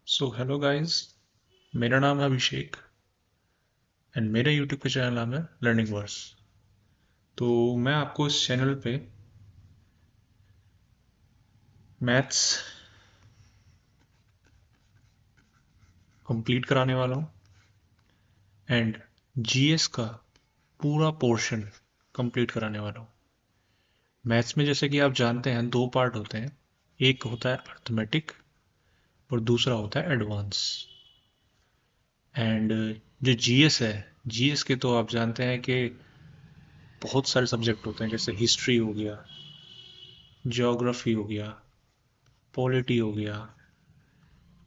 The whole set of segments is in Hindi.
So hello guys. मेरा नाम है अभिषेक एंड मेरे यूट्यूब का चैनल नाम है लर्निंग वर्स। तो मैं आपको इस चैनल पे मैथ्स कंप्लीट कराने वाला हूँ एंड जीएस का पूरा पोर्शन कंप्लीट कराने वाला हूँ। मैथ्स में जैसे कि आप जानते हैं दो पार्ट होते हैं, एक होता है अर्थमेटिक और दूसरा होता है एडवांस। एंड जो जीएस है, जीएस के तो आप जानते हैं कि बहुत सारे सब्जेक्ट होते हैं, जैसे हिस्ट्री हो गया, ज्योग्राफी हो गया, पॉलिटी हो गया,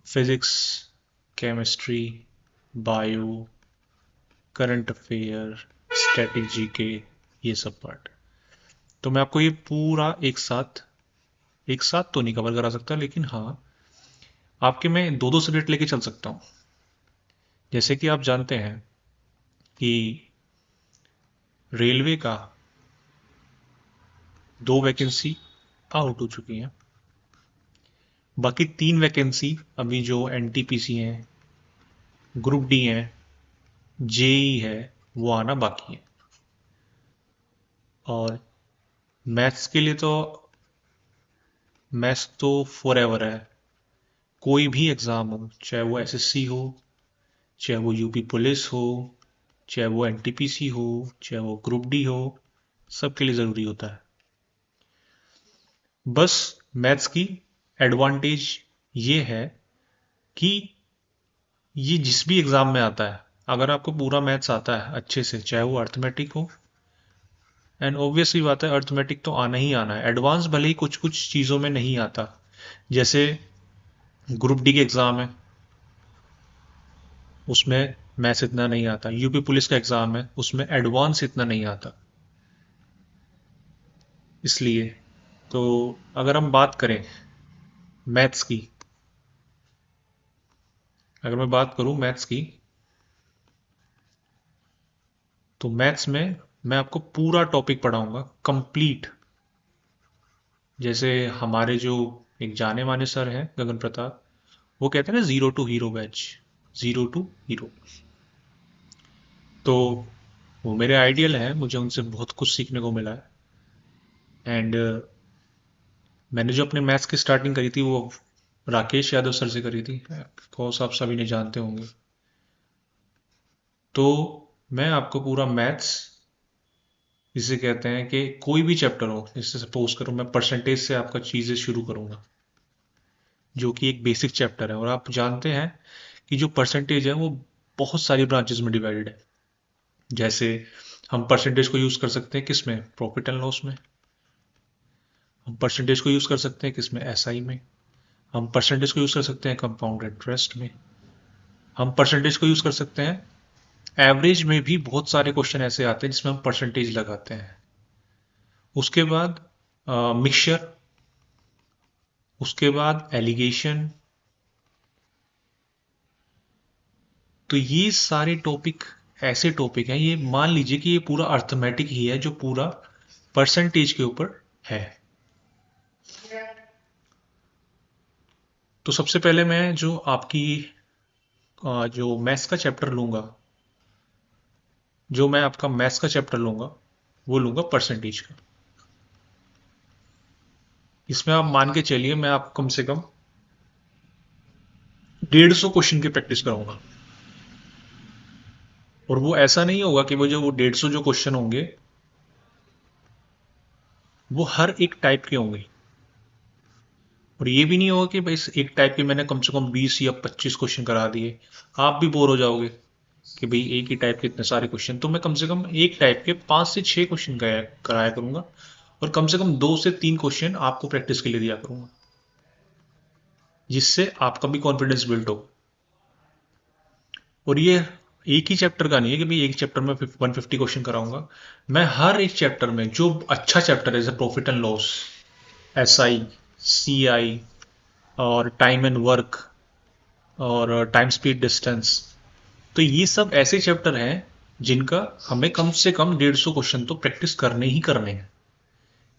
physics, chemistry, bio, current affair, static GK, ये सब पार्ट। तो मैं आपको ये पूरा एक साथ तो नहीं कवर करा सकता, लेकिन हाँ आपके मैं दो दो सब्जेक्ट लेके चल सकता हूँ। जैसे कि आप जानते हैं कि रेलवे का दो वैकेंसी आउट हो चुकी हैं, बाकी तीन वैकेंसी अभी जो एनटीपीसी हैं, ग्रुप डी हैं, जेई है, वो आना बाकी है। और मैथ्स के लिए तो मैथ्स तो फॉर एवर है। कोई भी एग्ज़ाम हो, चाहे वो एसएससी हो, चाहे वो यूपी पुलिस हो, चाहे वो एनटीपीसी हो, चाहे वो ग्रुप डी हो, सबके लिए ज़रूरी होता है। बस मैथ्स की एडवांटेज ये है कि ये जिस भी एग्ज़ाम में आता है, अगर आपको पूरा मैथ्स आता है अच्छे से, चाहे वो अर्थमेटिक हो, एंड ऑब्वियसली बात है अर्थमेटिक तो आना ही आना है। एडवांस भले ही कुछ कुछ चीज़ों में नहीं आता, जैसे ग्रुप डी के एग्ज़ाम है, उसमें मैथ्स इतना नहीं आता। यूपी पुलिस का एग्ज़ाम है, उसमें एडवांस इतना नहीं आता। इसलिए तो अगर हम बात करें मैथ्स की, अगर मैं बात करूं मैथ्स की, तो मैथ्स में मैं आपको पूरा टॉपिक पढ़ाऊंगा कंप्लीट। जैसे हमारे जो एक जाने माने सर हैं गगन प्रताप, वो कहते हैं ना zero to hero batch, zero to hero. तो वो मेरे आइडियल हैं, मुझे उनसे बहुत कुछ सीखने को मिला है। एंड मैंने जो अपने मैथ्स की स्टार्टिंग करी थी वो राकेश यादव सर से करी थी, कोर्स आप सभी ने जानते होंगे। तो मैं आपको पूरा मैथ्स, जिसे कहते हैं कि कोई भी चैप्टर हो, जैसे सपोज करूं मैं परसेंटेज से आपका चीज़ें शुरू करूंगा, जो कि एक बेसिक चैप्टर है। और आप जानते हैं कि जो परसेंटेज है वो बहुत सारी ब्रांचेस में डिवाइडेड है। जैसे हम परसेंटेज को यूज़ कर सकते हैं किस में, प्रॉफिट एंड लॉस में। हम परसेंटेज को यूज़ कर सकते हैं किस में, एसआई में। हम परसेंटेज को यूज़ कर सकते हैं कंपाउंड इंटरेस्ट में। हम परसेंटेज को यूज़ कर सकते हैं एवरेज में भी। बहुत सारे क्वेश्चन ऐसे आते हैं जिसमें हम परसेंटेज लगाते हैं। उसके बाद मिक्सचर, उसके बाद एलिगेशन। तो ये सारे टॉपिक ऐसे टॉपिक हैं, ये मान लीजिए कि ये पूरा अर्थमेटिक ही है जो पूरा परसेंटेज के ऊपर है। तो सबसे पहले मैं जो आपकी जो मैथ्स का चैप्टर लूंगा, जो मैं आपका मैथ्स का चैप्टर लूंगा, वो लूंगा परसेंटेज का। इसमें आप मान के चलिए मैं आपको कम से कम 150 क्वेश्चन की प्रैक्टिस कराऊंगा। और वो ऐसा नहीं होगा कि वो 150 जो क्वेश्चन होंगे वो हर एक टाइप के होंगे। और ये भी नहीं होगा कि भाई इस एक टाइप के मैंने कम से कम 20 या 25 क्वेश्चन करा दिए, आप भी बोर हो जाओगे कि भाई एक ही टाइप के इतने सारे क्वेश्चन। तो मैं कम से कम एक टाइप के 5 से 6 क्वेश्चन कराया करूंगा, और कम से कम 2 से 3 क्वेश्चन आपको प्रैक्टिस के लिए दिया करूंगा, जिससे आपका भी कॉन्फिडेंस बिल्ड हो। और ये एक ही चैप्टर का नहीं है कि भाई एक चैप्टर में 150 क्वेश्चन कराऊंगा। मैं हर एक चैप्टर में जो अच्छा चैप्टर है, जैसे profit and loss, SI, CI, और टाइम एंड वर्क, और टाइम स्पीड डिस्टेंस, तो ये सब ऐसे चैप्टर हैं जिनका हमें कम से कम 150 क्वेश्चन तो प्रैक्टिस करने ही करने हैं।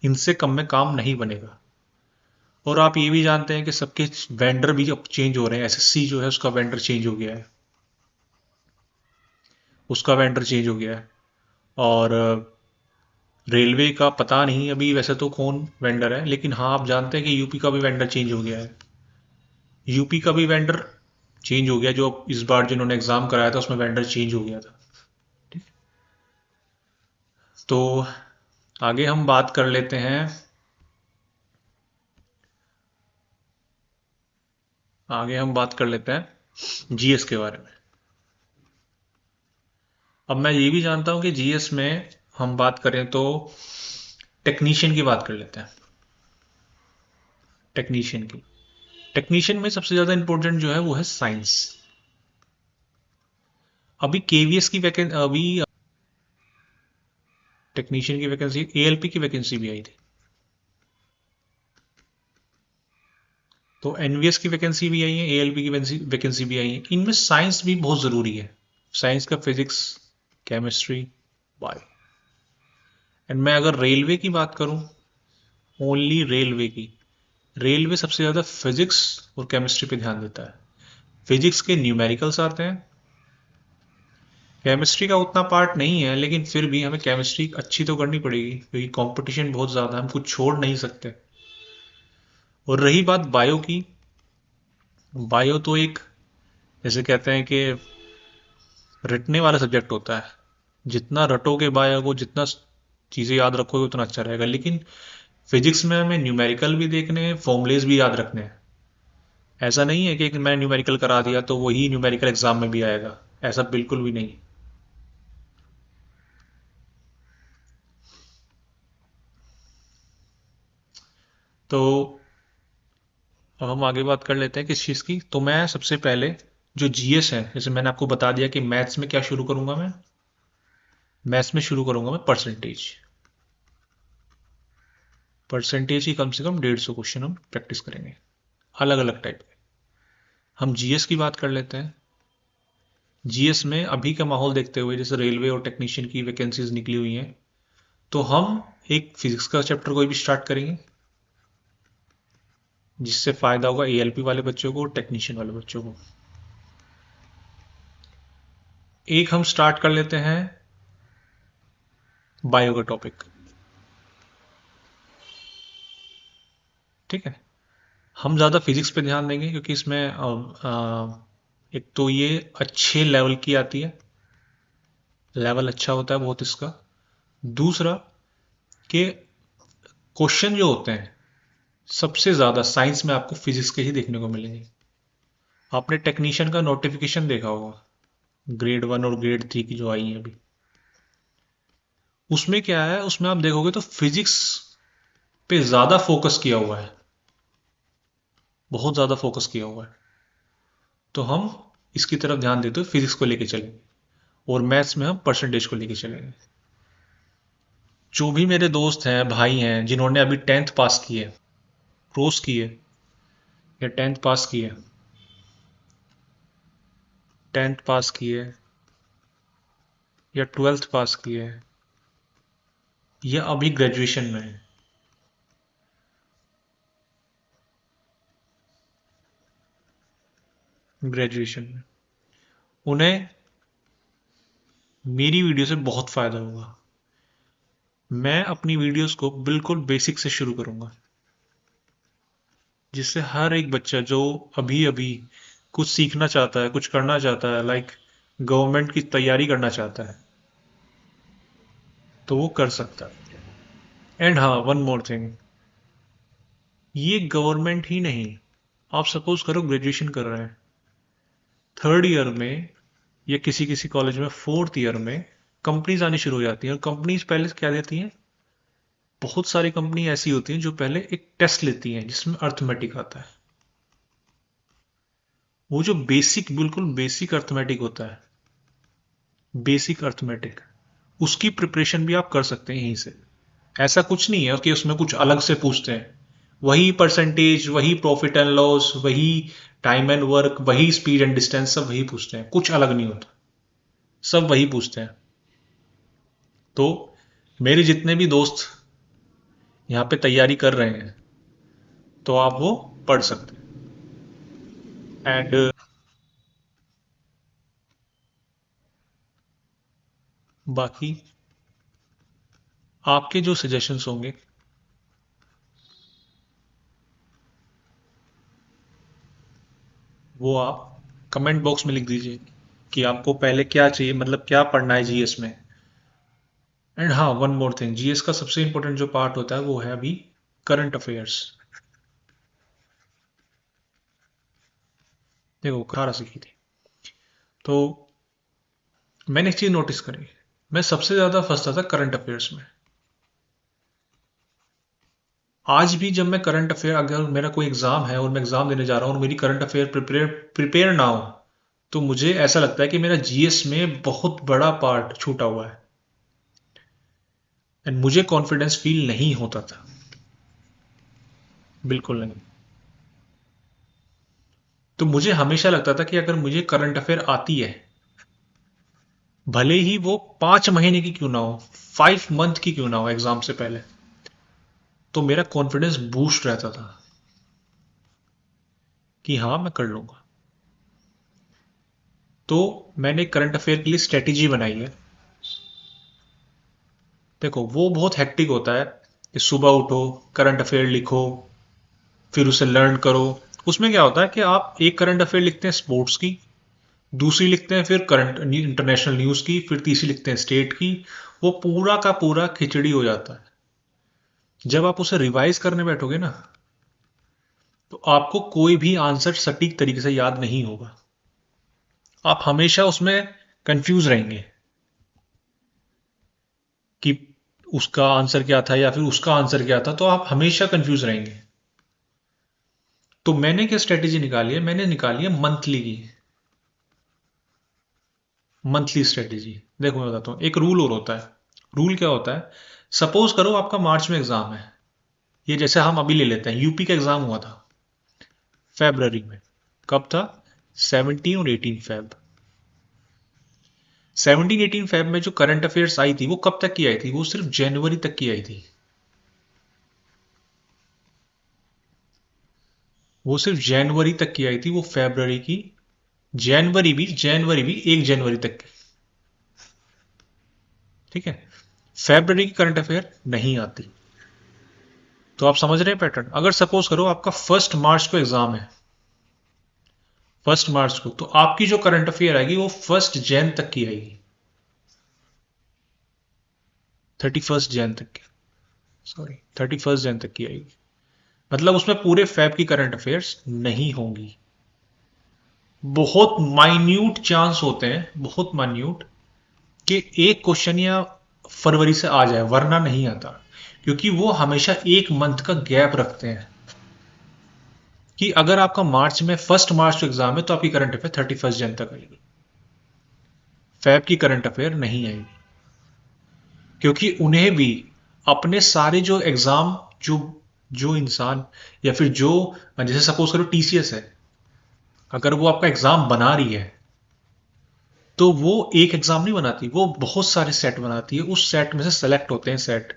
इनसे कम में काम नहीं बनेगा। और आप ये भी जानते हैं कि सबके वेंडर भी अब चेंज हो रहे हैं। एसएससी जो है उसका वेंडर चेंज हो गया है, उसका वेंडर चेंज हो गया है। और रेलवे का पता नहीं अभी वैसे तो कौन वेंडर है, लेकिन हाँ आप जानते हैं कि यूपी का भी वेंडर चेंज हो गया है। यूपी का भी वेंडर चेंज हो गया, जो इस बार जिन्होंने एग्जाम कराया था उसमें वेंडर चेंज हो गया था। ठीक। तो आगे हम बात कर लेते हैं, आगे हम बात कर लेते हैं जीएस के बारे में। अब मैं ये भी जानता हूं कि जीएस में हम बात करें तो टेक्नीशियन की बात कर लेते हैं। टेक्नीशियन की, टेक्नीशियन में सबसे ज्यादा इंपॉर्टेंट जो है वो है साइंस। अभी केवीएस की वैकेंसी, अभी टेक्नीशियन की वैकेंसी, एएलपी की वैकेंसी भी आई थी, तो एनवीएस की वैकेंसी भी आई है, एएलपी की वैकेंसी भी आई है। इनमें साइंस भी बहुत ज़रूरी है, साइंस का फिजिक्स, केमिस्ट्री, बायो। एंड मैं अगर रेलवे की बात करूं, ओनली रेलवे की, रेलवे सबसे ज़्यादा फिजिक्स और केमिस्ट्री पे ध्यान देता है। फिजिक्स के न्यूमेरिकल्स आते हैं, केमिस्ट्री का उतना पार्ट नहीं है, लेकिन फिर भी हमें केमिस्ट्री अच्छी तो करनी पड़ेगी क्योंकि कंपटीशन बहुत ज़्यादा है, हम कुछ छोड़ नहीं सकते। और रही बात बायो की, बायो तो एक, जैसे कहते हैं कि रटने वाला सब्जेक्ट होता है। जितना रटोगे बायो को, जितना चीज़ें याद रखोगे उतना अच्छा रहेगा। लेकिन फिजिक्स में हमें न्यूमेरिकल भी देखने हैं, फॉर्मूलेज भी याद रखने हैं। ऐसा नहीं है कि मैंने न्यूमेरिकल करा दिया तो वही न्यूमेरिकल एग्जाम में भी आएगा, ऐसा बिल्कुल भी नहीं। तो अब हम आगे बात कर लेते हैं किस चीज़ की। तो मैं सबसे पहले जो जीएस है, जैसे मैंने आपको बता दिया कि मैथ्स में क्या शुरू करूंगा मैं, मैथ्स में शुरू करूंगा मैं परसेंटेज। परसेंटेज की कम से कम 150 क्वेश्चन हम प्रैक्टिस करेंगे, अलग अलग टाइप के। हम जीएस की बात कर लेते हैं। जीएस में अभी का माहौल देखते हुए, जैसे रेलवे और टेक्नीशियन की वैकेंसीज निकली हुई हैं, तो हम एक फिजिक्स का चैप्टर कोई भी स्टार्ट करेंगे, जिससे फायदा होगा एएलपी वाले बच्चों को और टेक्नीशियन वाले बच्चों को। एक हम स्टार्ट कर लेते हैं बायो का टॉपिक। ठीक है, हम ज़्यादा फिजिक्स पे ध्यान देंगे क्योंकि इसमें एक तो ये अच्छे लेवल की आती है, लेवल अच्छा होता है बहुत इसका। दूसरा कि क्वेश्चन जो होते हैं सबसे ज़्यादा साइंस में आपको फिजिक्स के ही देखने को मिलेंगे। आपने टेक्नीशियन का नोटिफिकेशन देखा होगा, ग्रेड 1 और ग्रेड 3 की जो आई है अभी, उसमें क्या है, उसमें आप देखोगे तो फिजिक्स पे ज़्यादा फोकस किया हुआ है, बहुत ज़्यादा फोकस किया हुआ है। तो हम इसकी तरफ ध्यान देते हुए फिजिक्स को लेके चलेंगे, और मैथ्स में हम परसेंटेज को लेके चलेंगे। जो भी मेरे दोस्त हैं, भाई हैं, जिन्होंने अभी 10th पास की है, क्रॉस की है, या 10th पास की है, 10th पास की है, या 12th पास की है, या अभी ग्रेजुएशन में है, ग्रेजुएशन में, उन्हें मेरी वीडियो से बहुत फ़ायदा होगा। मैं अपनी वीडियोस को बिल्कुल बेसिक से शुरू करूंगा, जिससे हर एक बच्चा जो अभी अभी कुछ सीखना चाहता है, कुछ करना चाहता है, लाइक गवर्नमेंट की तैयारी करना चाहता है, तो वो कर सकता है। एंड हाँ, वन मोर थिंग, ये गवर्नमेंट ही नहीं, आप सपोज करो ग्रेजुएशन कर रहे हैं, 3rd ईयर में या किसी किसी कॉलेज में 4th ईयर में कंपनीज आनी शुरू हो जाती हैं। और कंपनीज पहले क्या देती हैं, बहुत सारी कंपनी ऐसी होती हैं जो पहले एक टेस्ट लेती हैं जिसमें अर्थमेटिक आता है। वो जो बेसिक, बिल्कुल बेसिक अर्थमेटिक होता है, बेसिक अर्थमेटिक, उसकी प्रिपरेशन भी आप कर सकते हैं यहीं से। ऐसा कुछ नहीं है कि उसमें कुछ अलग से पूछते हैं, वही परसेंटेज, वही प्रॉफिट एंड लॉस, वही टाइम एंड वर्क, वही स्पीड एंड डिस्टेंस, सब वही पूछते हैं, कुछ अलग नहीं होता, सब वही पूछते हैं। तो मेरे जितने भी दोस्त यहाँ पे तैयारी कर रहे हैं, तो आप वो पढ़ सकते हैं। एंड बाकी आपके जो सजेशंस होंगे वो आप कमेंट बॉक्स में लिख दीजिए कि आपको पहले क्या चाहिए, मतलब क्या पढ़ना है जीएस में। एंड हाँ, वन मोर थिंग, जीएस का सबसे इंपॉर्टेंट जो पार्ट होता है वो है अभी करंट अफेयर्स। देखो खारा सीखी थी, तो मैंने एक चीज नोटिस करी, मैं सबसे ज्यादा फंसता था करंट अफेयर्स में। आज भी जब मैं करंट अफेयर, अगर मेरा कोई एग्जाम है और मैं एग्जाम देने जा रहा हूँ और मेरी करंट अफेयर प्रिपेयर प्रिपेयर ना हो, तो मुझे ऐसा लगता है कि मेरा जीएस में बहुत बड़ा पार्ट छूटा हुआ है। एंड मुझे कॉन्फिडेंस फील नहीं होता था, बिल्कुल नहीं। तो मुझे हमेशा लगता था कि अगर मुझे करंट अफेयर आती है, भले ही वो 5 महीने की क्यों ना हो, 5 मंथ की क्यों ना हो एग्जाम से पहले, तो मेरा कॉन्फिडेंस बूस्ट रहता था कि हाँ मैं कर लूंगा। तो मैंने करंट अफेयर के लिए स्ट्रेटेजी बनाई है। देखो वो बहुत हेक्टिक होता है कि सुबह उठो, करंट अफेयर लिखो, फिर उसे लर्न करो। उसमें क्या होता है कि आप एक करंट अफेयर लिखते हैं स्पोर्ट्स की, दूसरी लिखते हैं फिर करंट इंटरनेशनल न्यूज़ की, फिर तीसरी लिखते हैं स्टेट की। वो पूरा का पूरा खिचड़ी हो जाता है। जब आप उसे रिवाइज करने बैठोगे ना, तो आपको कोई भी आंसर सटीक तरीके से याद नहीं होगा। आप हमेशा उसमें कंफ्यूज रहेंगे कि उसका आंसर क्या था या फिर उसका आंसर क्या था, तो आप हमेशा कंफ्यूज रहेंगे। तो मैंने क्या स्ट्रेटेजी निकाली है, मैंने निकाली है मंथली की, मंथली स्ट्रेटेजी। देखो मैं बताता हूँ, एक रूल और होता है। रूल क्या होता है, सपोज करो आपका मार्च में एग्जाम है। ये जैसे हम अभी ले लेते हैं, यूपी का एग्जाम हुआ था फेब्रवरी में। कब था? 17 और 18 फेब। 17 18 फेब में जो करंट अफेयर्स आई थी वो कब तक की आई थी? वो सिर्फ जनवरी तक की आई थी। वो सिर्फ जनवरी तक की आई थी, वो फेब्रवरी की, जनवरी भी 1 जनवरी तक की। ठीक है, फेब्रवरी की करंट अफेयर नहीं आती। तो आप समझ रहे हैं पैटर्न। अगर सपोज करो आपका 1 मार्च को एग्जाम है, 1 मार्च को, तो आपकी जो करंट अफेयर आएगी वो 1 जैन तक की आएगी, 31 जैन तक की, सॉरी 31 जैन तक की आएगी। मतलब उसमें पूरे फैब की करंट अफेयर्स नहीं होंगी। बहुत माइन्यूट चांस होते हैं, बहुत माइन्यूट, कि एक क्वेश्चन या फरवरी से आ जाए, वरना नहीं आता। क्योंकि वो हमेशा 1 मंथ का गैप रखते हैं कि अगर आपका मार्च में 1 मार्च को एग्जाम है तो आपकी करंट अफेयर 31 जन तक आएगी, फैब की करंट अफेयर नहीं आएगी। क्योंकि उन्हें भी अपने सारे जो एग्जाम, जो जो इंसान या फिर जो, जैसे सपोज करो टीसीएस है, अगर वो आपका एग्जाम बना रही है, तो वो एक एग्जाम नहीं बनाती, वो बहुत सारे सेट बनाती है। उस सेट में से सेलेक्ट होते हैं सेट।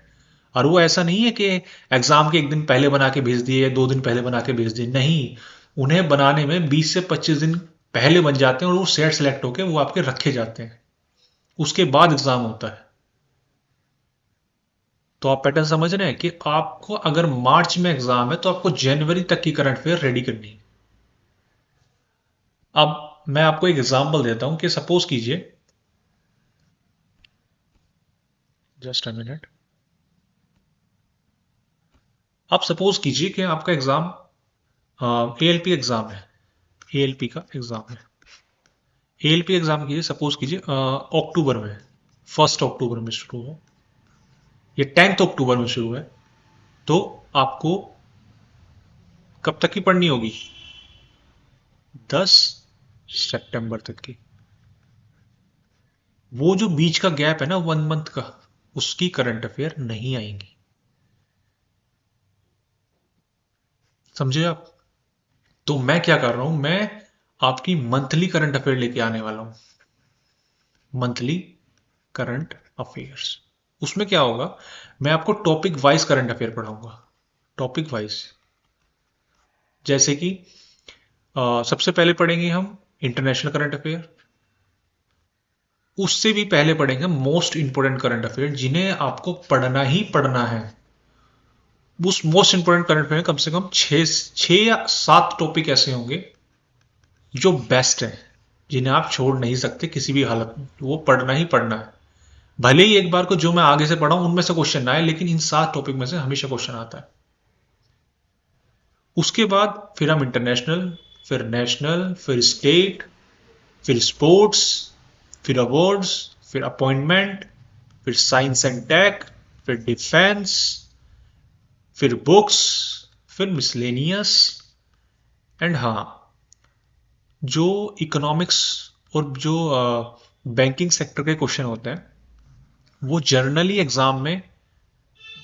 और वो ऐसा नहीं है कि एग्जाम के 1 दिन पहले बना के भेज दिए या 2 दिन पहले बना के भेज दिए, नहीं। उन्हें बनाने में 20 से 25 दिन पहले बन जाते हैं और वो सेट सेलेक्ट होकर वो आपके रखे जाते हैं। उसके बाद एग्जाम होता है। तो आप पैटर्न समझ रहे हैं कि आपको अगर मार्च में एग्जाम है तो आपको जनवरी तक की करंट अफेयर रेडी करनी है। अब मैं आपको एक एग्जांपल देता हूं कि सपोज कीजिए, जस्ट अ मिनट। आप सपोज कीजिए कि आपका एग्जाम एएलपी एग्जाम है, एएलपी का एग्जाम है। एएलपी एग्जाम कीजिए, सपोज कीजिए अक्टूबर में, 1 अक्टूबर में शुरू है, ये 10 अक्टूबर में शुरू है। तो आपको कब तक की पढ़नी होगी? 10 सितंबर तक की। वो जो बीच का गैप है ना 1 मंथ का, उसकी करंट अफेयर नहीं आएंगी। समझे आप? तो मैं क्या कर रहा हूं, मैं आपकी मंथली करंट अफेयर लेके आने वाला हूं। Monthly current affairs. उसमें क्या होगा, मैं आपको टॉपिक वाइज करंट अफेयर पढ़ाऊंगा, टॉपिक वाइज। जैसे कि सबसे पहले पढ़ेंगे हम इंटरनेशनल करंट अफेयर, उससे भी पहले पढ़ेंगे मोस्ट इंपोर्टेंट करंट अफेयर जिन्हें आपको पढ़ना ही पढ़ना है। उस मोस्ट इंपोर्टेंट करंट अफेयर में कम से कम छः या सात टॉपिक ऐसे होंगे जो बेस्ट है, जिन्हें आप छोड़ नहीं सकते किसी भी हालत में, वो पढ़ना ही पढ़ना है। भले ही एक बार को जो मैं आगे से पढ़ा हूं उनमें से क्वेश्चन ना आए, लेकिन इन सात टॉपिक में से हमेशा क्वेश्चन आता है। उसके बाद फिर हम इंटरनेशनल, फिर नेशनल, फिर स्टेट, फिर स्पोर्ट्स, फिर अवार्ड्स, फिर अपॉइंटमेंट, फिर साइंस एंड टेक, फिर डिफेंस, फिर बुक्स, फिर मिसलेनियस, एंड हाँ, जो इकोनॉमिक्स और जो बैंकिंग सेक्टर के क्वेश्चन होते हैं वो जर्नली एग्जाम में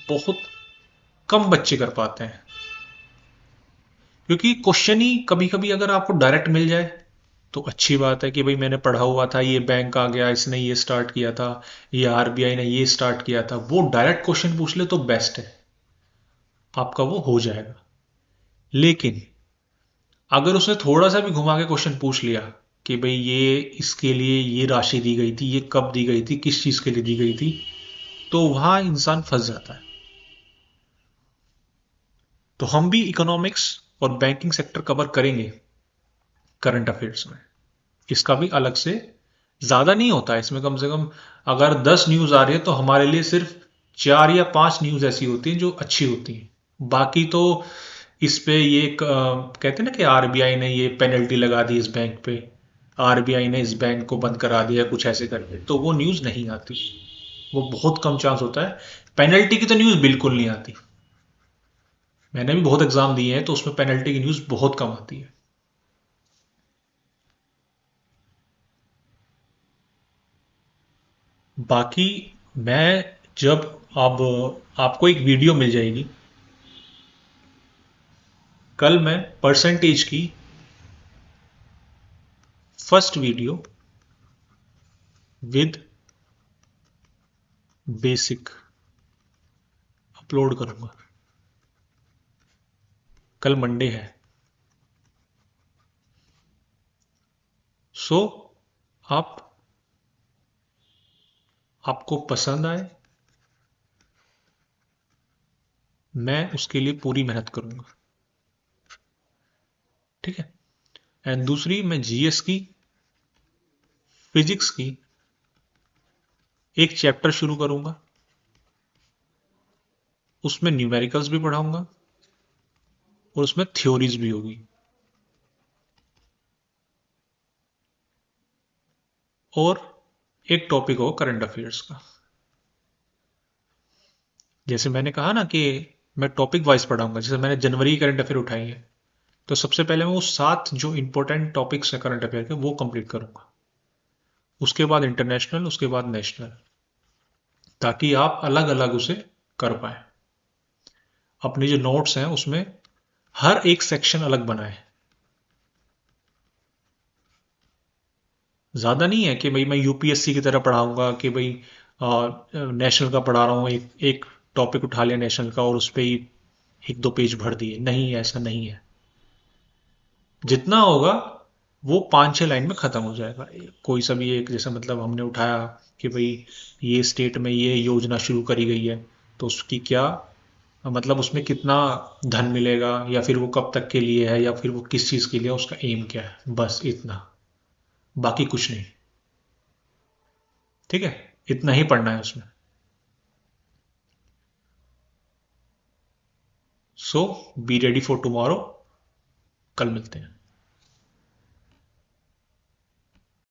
बहुत कम बच्चे कर पाते हैं, क्योंकि क्वेश्चन ही कभी कभी अगर आपको डायरेक्ट मिल जाए तो अच्छी बात है कि भाई मैंने पढ़ा हुआ था, ये बैंक आ गया, इसने ये स्टार्ट किया था, ये आरबीआई ने ये स्टार्ट किया था, वो डायरेक्ट क्वेश्चन पूछ ले तो बेस्ट है, आपका वो हो जाएगा। लेकिन अगर उसने थोड़ा सा भी घुमा के क्वेश्चन पूछ लिया कि भाई ये इसके लिए ये राशि दी गई थी, ये कब दी गई थी, किस चीज के लिए दी गई थी, तो वहां इंसान फंस जाता है। तो हम भी इकोनॉमिक्स और बैंकिंग सेक्टर कवर करेंगे करंट अफेयर्स में। इसका भी अलग से, ज्यादा नहीं होता है इसमें, कम से कम अगर 10 न्यूज आ रही है तो हमारे लिए सिर्फ 4 या 5 न्यूज ऐसी होती हैं जो अच्छी होती हैं। बाकी तो इस पे ये कहते हैं ना कि आरबीआई ने ये पेनल्टी लगा दी इस बैंक पे, आरबीआई ने इस बैंक को बंद करा दिया, कुछ ऐसे करके, तो वो न्यूज नहीं आती। वो बहुत कम चांस होता है। पेनल्टी की तो न्यूज बिल्कुल नहीं आती। मैंने भी बहुत एग्जाम दिए हैं तो उसमें पेनल्टी की न्यूज बहुत कम आती है। बाकी मैं जब, अब आपको एक वीडियो मिल जाएगी कल, मैं परसेंटेज की first video with basic upload करूंगा। कल मंडे है, सो आप, आपको पसंद आए, मैं उसके लिए पूरी मेहनत करूंगा। ठीक है। एंड दूसरी, मैं जीएस की, फिजिक्स की एक चैप्टर शुरू करूंगा, उसमें न्यूमेरिकल्स भी पढ़ाऊंगा और उसमें थ्योरीज भी होगी। और एक टॉपिक हो करंट अफेयर्स का। जैसे मैंने कहा ना कि मैं टॉपिक वाइज पढ़ाऊंगा, जैसे मैंने जनवरी की करंट अफेयर उठाई है, तो सबसे पहले मैं वो 7 जो इंपॉर्टेंट टॉपिक्स है करंट अफेयर के वो कंप्लीट करूंगा। उसके बाद इंटरनेशनल, उसके बाद नेशनल, ताकि आप अलग अलग उसे कर पाए। अपने जो नोट्स हैं उसमें हर एक सेक्शन अलग बनाए। ज्यादा नहीं है कि भाई मैं यूपीएससी की तरह पढ़ाऊंगा कि भाई नेशनल का पढ़ा रहा हूँ, एक एक टॉपिक उठा लिया नेशनल का और उस पर ही एक दो पेज भर दिए, नहीं ऐसा नहीं है। जितना होगा वो 5-6 लाइन में खत्म हो जाएगा। कोई सा भी एक, जैसे मतलब हमने उठाया कि भाई ये स्टेट में ये योजना शुरू करी गई है, तो उसकी क्या मतलब, उसमें कितना धन मिलेगा, या फिर वो कब तक के लिए है, या फिर वो किस चीज के लिए है, उसका एम क्या है, बस इतना, बाकी कुछ नहीं। ठीक है, इतना ही पढ़ना है उसमें। सो बी रेडी फॉर टुमारो, कल मिलते हैं।